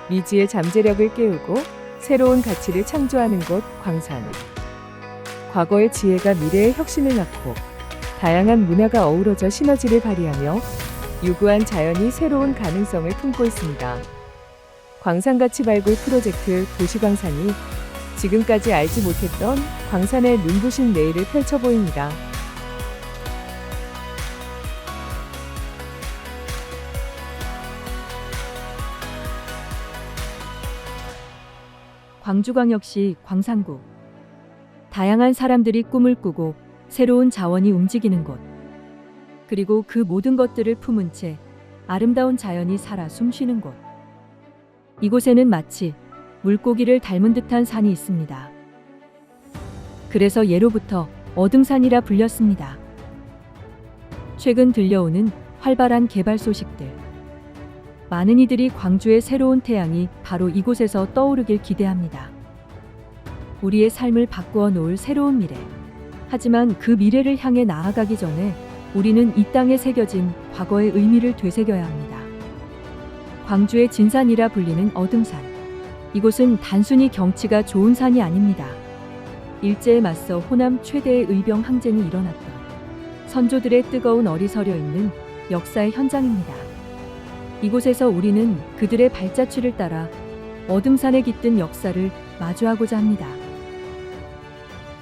미지의 잠재력을 깨우고 새로운 가치를 창조하는 곳 광산. 과거의 지혜가 미래의 혁신을 낳고 다양한 문화가 어우러져 시너지를 발휘하며 유구한 자연이 새로운 가능성을 품고 있습니다. 광산가치 발굴 프로젝트 도시광산이 지금까지 알지 못했던 광산의 눈부신 내일을 펼쳐 보입니다. 광주광역시 광산구. 다양한 사람들이 꿈을 꾸고 새로운 자원이 움직이는 곳. 그리고 그 모든 것들을 품은 채 아름다운 자연이 살아 숨쉬는 곳. 이곳에는 마치 물고기를 닮은 듯한 산이 있습니다. 그래서 예로부터 어등산이라 불렸습니다. 최근 들려오는 활발한 개발 소식들. 많은 이들이 광주의 새로운 태양이 바로 이곳에서 떠오르길 기대합니다. 우리의 삶을 바꾸어 놓을 새로운 미래. 하지만 그 미래를 향해 나아가기 전에 우리는 이 땅에 새겨진 과거의 의미를 되새겨야 합니다. 광주의 진산이라 불리는 어등산. 이곳은 단순히 경치가 좋은 산이 아닙니다. 일제에 맞서 호남 최대의 의병 항쟁이 일어났던 선조들의 뜨거운 얼이 서려 있는 역사의 현장입니다. 이곳에서 우리는 그들의 발자취를 따라 어등산에 깃든 역사를 마주하고자 합니다.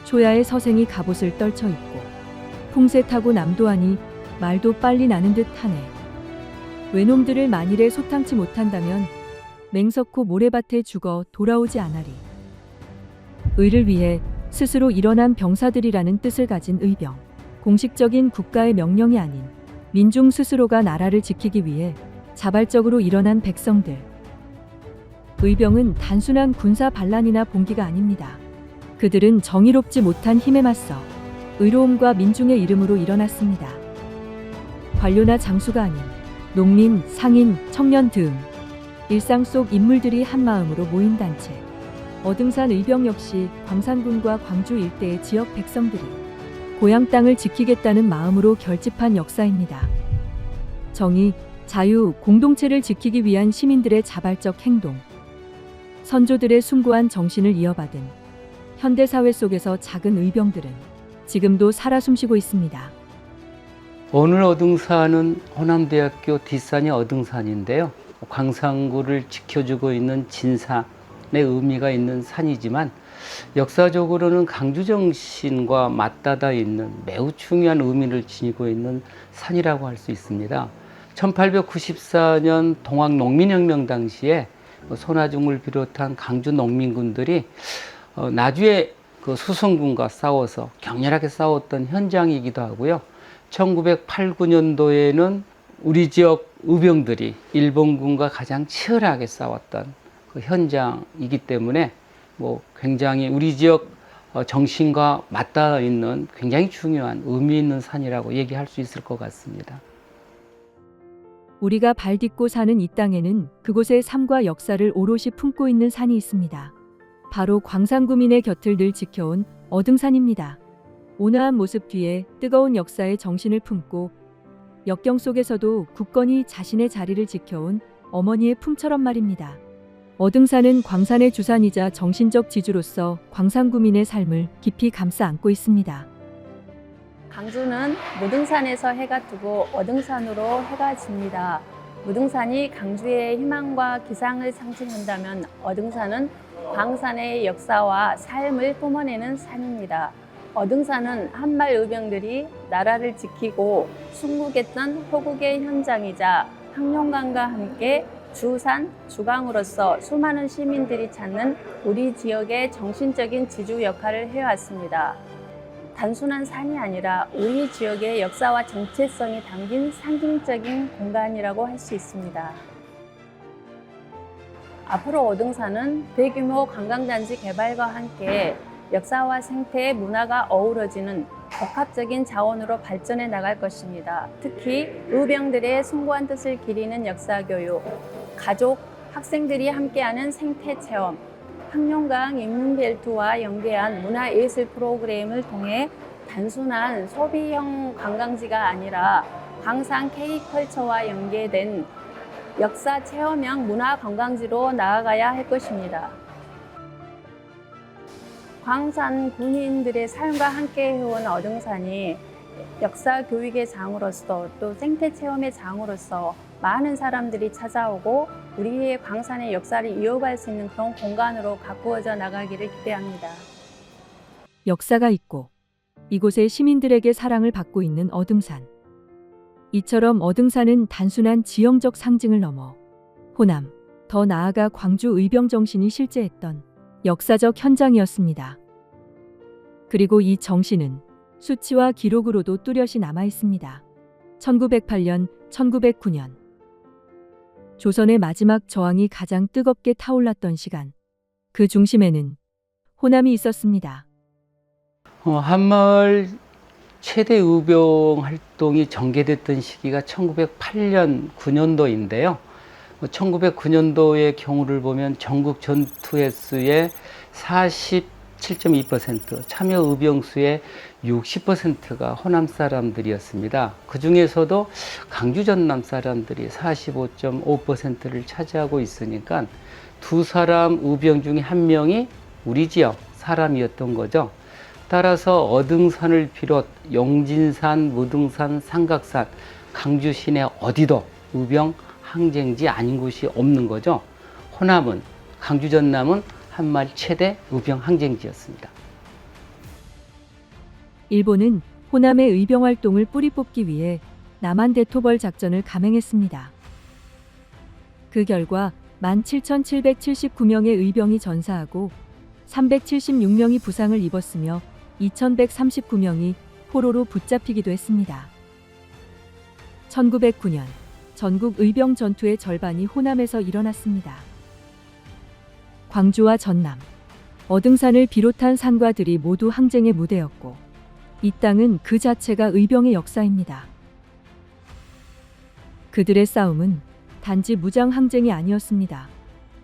초야의 서생이 갑옷을 떨쳐 입고 풍새 타고 남도하니 말도 빨리 나는 듯 하네. 외놈들을 만일에 소탕치 못한다면 맹석호 모래밭에 죽어 돌아오지 않으리. 의를 위해 스스로 일어난 병사들이라는 뜻을 가진 의병. 공식적인 국가의 명령이 아닌 민중 스스로가 나라를 지키기 위해 자발적으로 일어난 백성들. 의병은 단순한 군사 반란이나 봉기가 아닙니다. 그들은 정의롭지 못한 힘에 맞서 의로움과 민중의 이름으로 일어났습니다. 관료나 장수가 아닌 농민, 상인, 청년 등 일상 속 인물들이 한마음으로 모인 단체. 어등산 의병 역시 광산군과 광주 일대의 지역 백성들이 고향 땅을 지키겠다는 마음으로 결집한 역사입니다. 정의, 자유, 공동체를 지키기 위한 시민들의 자발적 행동. 선조들의 숭고한 정신을 이어받은 현대사회 속에서 작은 의병들은 지금도 살아 숨쉬고 있습니다. 오늘 어등산은 호남대학교 뒷산이 어등산인데요. 광산구를 지켜주고 있는 진산의 의미가 있는 산이지만 역사적으로는 강주 정신과 맞닿아 있는 매우 중요한 의미를 지니고 있는 산이라고 할 수 있습니다. 1894년 동학농민혁명 당시에 손아중을 비롯한 강주 농민군들이 나주의 그 수성군과 싸워서 격렬하게 싸웠던 현장이기도 하고요. 1908, 9년도에는 우리 지역 의병들이 일본군과 가장 치열하게 싸웠던 그 현장이기 때문에 굉장히 우리 지역 정신과 맞닿아 있는 굉장히 중요한 의미 있는 산이라고 얘기할 수 있을 것 같습니다. 우리가 발 딛고 사는 이 땅에는 그곳의 삶과 역사를 오롯이 품고 있는 산이 있습니다. 바로 광산구민의 곁을 늘 지켜온 어등산입니다. 온화한 모습 뒤에 뜨거운 역사의 정신을 품고 역경 속에서도 굳건히 자신의 자리를 지켜온 어머니의 품처럼 말입니다. 어등산은 광산의 주산이자 정신적 지주로서 광산구민의 삶을 깊이 감싸 안고 있습니다. 광주는 무등산에서 해가 뜨고 어등산으로 해가 집니다. 무등산이 강주의 희망과 기상을 상징한다면 어등산은 광산의 역사와 삶을 뿜어내는 산입니다. 어등산은 한말 의병들이 나라를 지키고 순국했던 호국의 현장이자 항룡강과 함께 주산, 주강으로서 수많은 시민들이 찾는 우리 지역의 정신적인 지주 역할을 해왔습니다. 단순한 산이 아니라 우리 지역의 역사와 정체성이 담긴 상징적인 공간이라고 할 수 있습니다. 앞으로 어등산은 대규모 관광단지 개발과 함께 역사와 생태, 문화가 어우러지는 복합적인 자원으로 발전해 나갈 것입니다. 특히 의병들의 숭고한 뜻을 기리는 역사교육, 가족, 학생들이 함께하는 생태체험, 항룡강 인문벨트와 연계한 문화예술 프로그램을 통해 단순한 소비형 관광지가 아니라 광산 K컬처와 연계된 역사 체험형 문화 관광지로 나아가야 할 것입니다. 광산 군인들의 삶과 함께 해온 어등산이 역사 교육의 장으로서 또 생태 체험의 장으로서 많은 사람들이 찾아오고 우리의 광산의 역사를 이어갈 수 있는 그런 공간으로 가꾸어져 나가기를 기대합니다. 역사가 있고 이곳의 시민들에게 사랑을 받고 있는 어등산. 이처럼 어등산은 단순한 지형적 상징을 넘어 호남, 더 나아가 광주 의병 정신이 실제했던 역사적 현장이었습니다. 그리고 이 정신은 수치와 기록으로도 뚜렷이 남아 있습니다. 1908년, 1909년. 조선의 마지막 저항이 가장 뜨겁게 타올랐던 시간. 그 중심에는 호남이 있었습니다. 한마을 최대 의병 활동이 전개됐던 시기가 1908년, 9년도인데요. 1909년도의 경우를 보면 전국 전투 횟수의 47.2%, 참여 의병 수의 60%가 호남 사람들이었습니다. 그 중에서도 강주 전남 사람들이 45.5%를 차지하고 있으니까 두 사람 의병 중에 한 명이 우리 지역 사람이었던 거죠. 따라서 어등산을 비롯 용진산, 무등산, 삼각산, 강주 시내 어디도 의병 항쟁지 아닌 곳이 없는 거죠. 호남은, 강주 전남은 한마을 최대 의병 항쟁지였습니다. 일본은 호남의 의병 활동을 뿌리 뽑기 위해 남한 대토벌 작전을 감행했습니다. 그 결과 17,779명의 의병이 전사하고 376명이 부상을 입었으며 2,139명이 포로로 붙잡히기도 했습니다. 1909년 전국 의병 전투의 절반이 호남에서 일어났습니다. 광주와 전남, 어등산을 비롯한 산과들이 모두 항쟁의 무대였고 이 땅은 그 자체가 의병의 역사입니다. 그들의 싸움은 단지 무장 항쟁이 아니었습니다.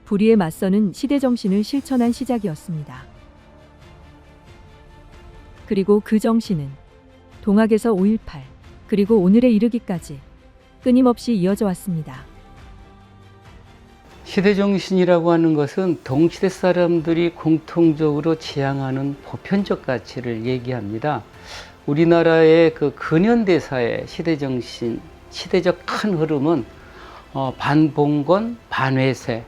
불의에 맞서는 시대정신을 실천한 시작이었습니다. 그리고 그 정신은 동학에서 5.18 그리고 오늘에 이르기까지 끊임없이 이어져 왔습니다. 시대정신이라고 하는 것은 동시대 사람들이 공통적으로 지향하는 보편적 가치를 얘기합니다. 우리나라의 그 근현대사의 시대정신, 시대적 큰 흐름은 반봉건, 반회세,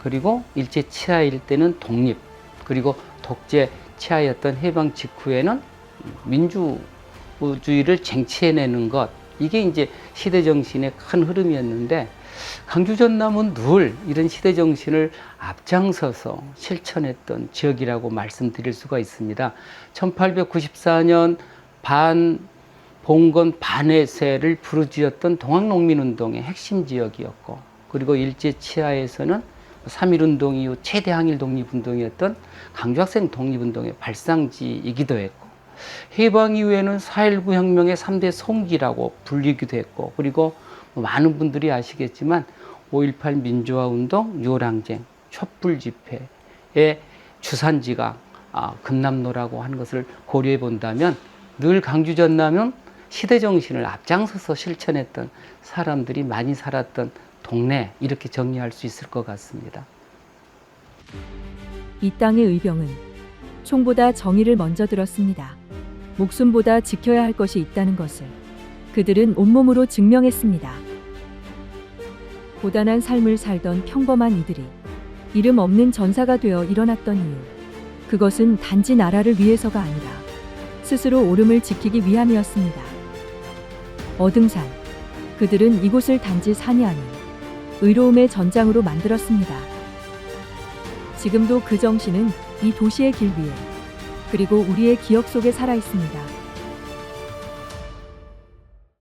그리고 일제 치하일 때는 독립, 그리고 독재 치하였던 해방 직후에는 민주주의를 쟁취해내는 것, 이게 이제 시대정신의 큰 흐름이었는데 강주 전남은 늘 이런 시대정신을 앞장서서 실천했던 지역이라고 말씀드릴 수가 있습니다. 1894년 반봉건 반회세를 부르짖었던 동학농민운동의 핵심 지역이었고, 그리고 일제 치하에서는 3.1운동 이후 최대 항일 독립운동이었던 강주학생 독립운동의 발상지이기도 했고, 해방 이후에는 4.19 혁명의 3대 송기라고 불리기도 했고, 그리고 많은 분들이 아시겠지만 5.18 민주화운동, 6.월항쟁, 촛불집회의 주산지가 금남로라고 하는 것을 고려해 본다면 늘 강주 전남은 시대정신을 앞장서서 실천했던 사람들이 많이 살았던 동네, 이렇게 정리할 수 있을 것 같습니다. 이 땅의 의병은 총보다 정의를 먼저 들었습니다. 목숨보다 지켜야 할 것이 있다는 것을 그들은 온몸으로 증명했습니다. 고단한 삶을 살던 평범한 이들이 이름 없는 전사가 되어 일어났던 이유, 그것은 단지 나라를 위해서가 아니라 스스로 오름을 지키기 위함이었습니다. 어등산, 그들은 이곳을 단지 산이 아닌 의로움의 전장으로 만들었습니다. 지금도 그 정신은 이 도시의 길 위에, 그리고 우리의 기억 속에 살아 있습니다.